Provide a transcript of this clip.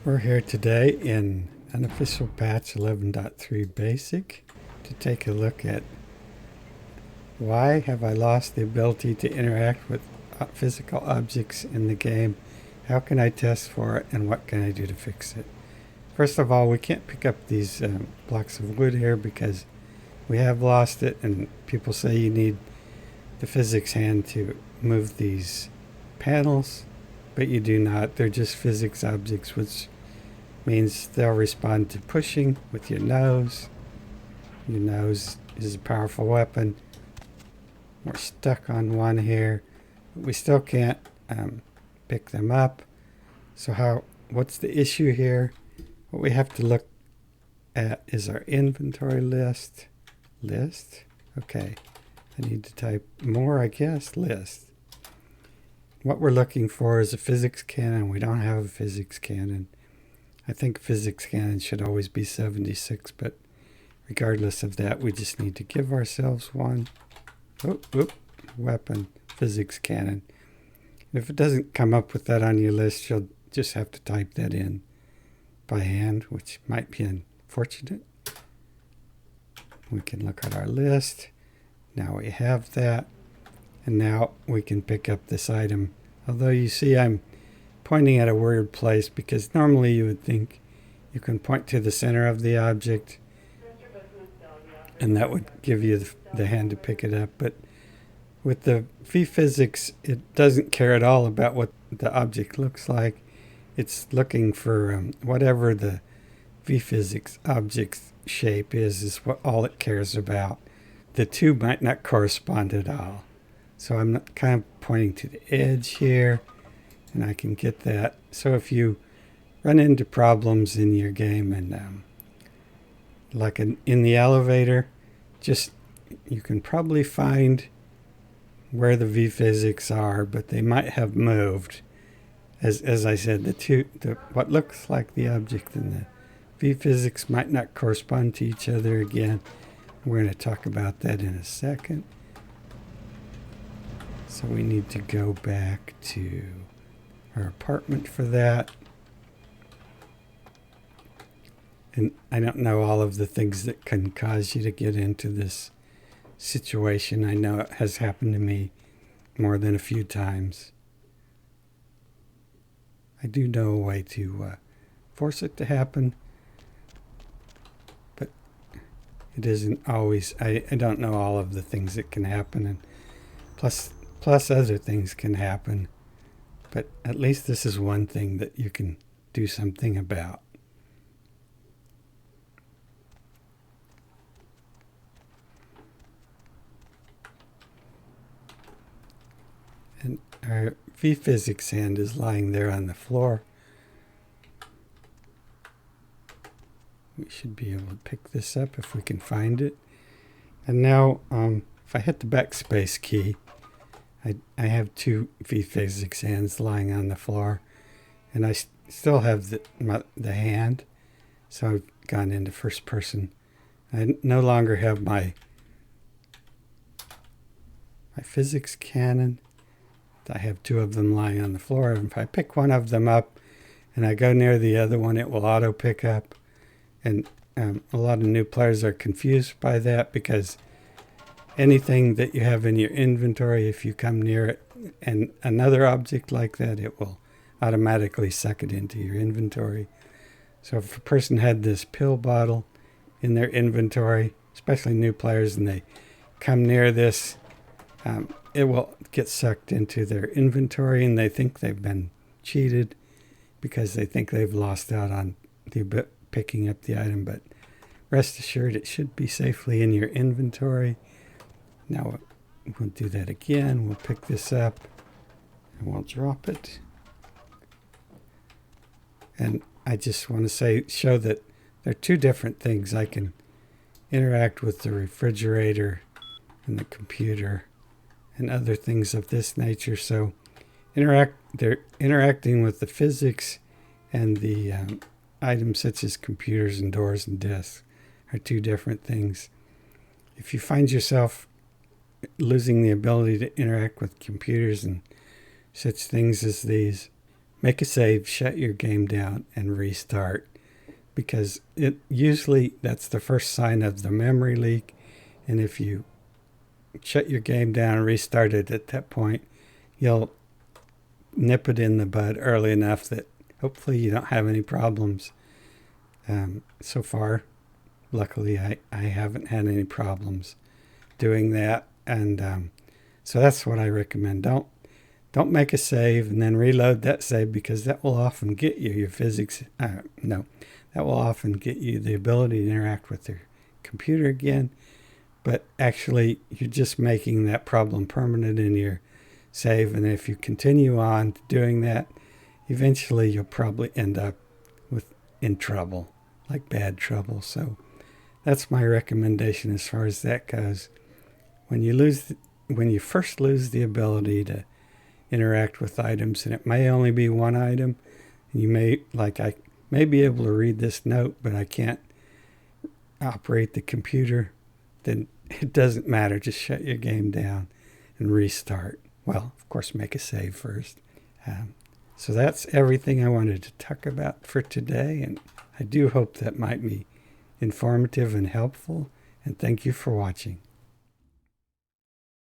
We're here today in unofficial patch 11.3 basic to take a look at why have I lost the ability to interact with physical objects in the game, how can I test for it, and what can I do to fix it. First of all, we can't pick up these blocks of wood here because we have lost it, and people say you need the physics hand to move these panels, but you do not. They're just physics objects, which means they'll respond to pushing with your nose. Your nose is a powerful weapon. We're stuck on one here. We still can't pick them up. So what's the issue here? What we have to look at is our inventory list. List? Okay. I need to type more, I guess. List. What we're looking for is a physics cannon. We don't have a physics cannon. I think physics cannon should always be 76, but regardless of that, we just need to give ourselves one. Weapon, physics cannon. And if it doesn't come up with that on your list, you'll just have to type that in by hand, which might be unfortunate. We can look at our list. Now we have that. And now we can pick up this item. Although you see I'm pointing at a weird place because normally you would think you can point to the center of the object and that would give you the hand to pick it up. But with the VPhysics, it doesn't care at all about what the object looks like. It's looking for whatever the VPhysics object shape is what all it cares about. The two might not correspond at all. So I'm kind of pointing to the edge here, and I can get that. So if you run into problems in your game and like in the elevator, you can probably find where the VPhysics are, but they might have moved. As I said, what looks like the object and the VPhysics might not correspond to each other again. We're going to talk about that in a second. So we need to go back to our apartment for that. And I don't know all of the things that can cause you to get into this situation. I know it has happened to me more than a few times. I do know a way to force it to happen, but it isn't always. I don't know all of the things that can happen, and plus other things can happen, but at least this is one thing that you can do something about. And our VPhysics hand is lying there on the floor. We should be able to pick this up if we can find it. And now, if I hit the backspace key, I have two VPhysics hands lying on the floor, and I still have the hand, so I've gone into first person. I no longer have my physics cannon. I have two of them lying on the floor, and if I pick one of them up and I go near the other one, it will auto pick up. And a lot of new players are confused by that because anything that you have in your inventory, if you come near it and another object like that, it will automatically suck it into your inventory. So if a person had this pill bottle in their inventory, especially new players, and they come near this, it will get sucked into their inventory, and they think they've been cheated because they think they've lost out on picking up the item. But rest assured, it should be safely in your inventory. Now we'll do that again. We'll pick this up and we'll drop it. And I just want to show that there are two different things. I can interact with the refrigerator and the computer and other things of this nature. So they're interacting with the physics, and the items such as computers and doors and desks are two different things. If you find yourself losing the ability to interact with computers and such things as these, make a save, shut your game down, and restart, because usually that's the first sign of the memory leak. And if you shut your game down and restart it at that point, you'll nip it in the bud early enough that hopefully you don't have any problems. So far, luckily, I haven't had any problems doing that. And so that's what I recommend. Don't make a save and then reload that save, because that will often get you your physics. That will often get you the ability to interact with your computer again. But actually, you're just making that problem permanent in your save. And if you continue on doing that, eventually you'll probably end up in trouble, like bad trouble. So that's my recommendation as far as that goes. When you first lose the ability to interact with items, and it may only be one item, and you may, like I may be able to read this note, but I can't operate the computer, then it doesn't matter. Just shut your game down and restart. Well, of course, make a save first. So that's everything I wanted to talk about for today, and I do hope that might be informative and helpful, and thank you for watching.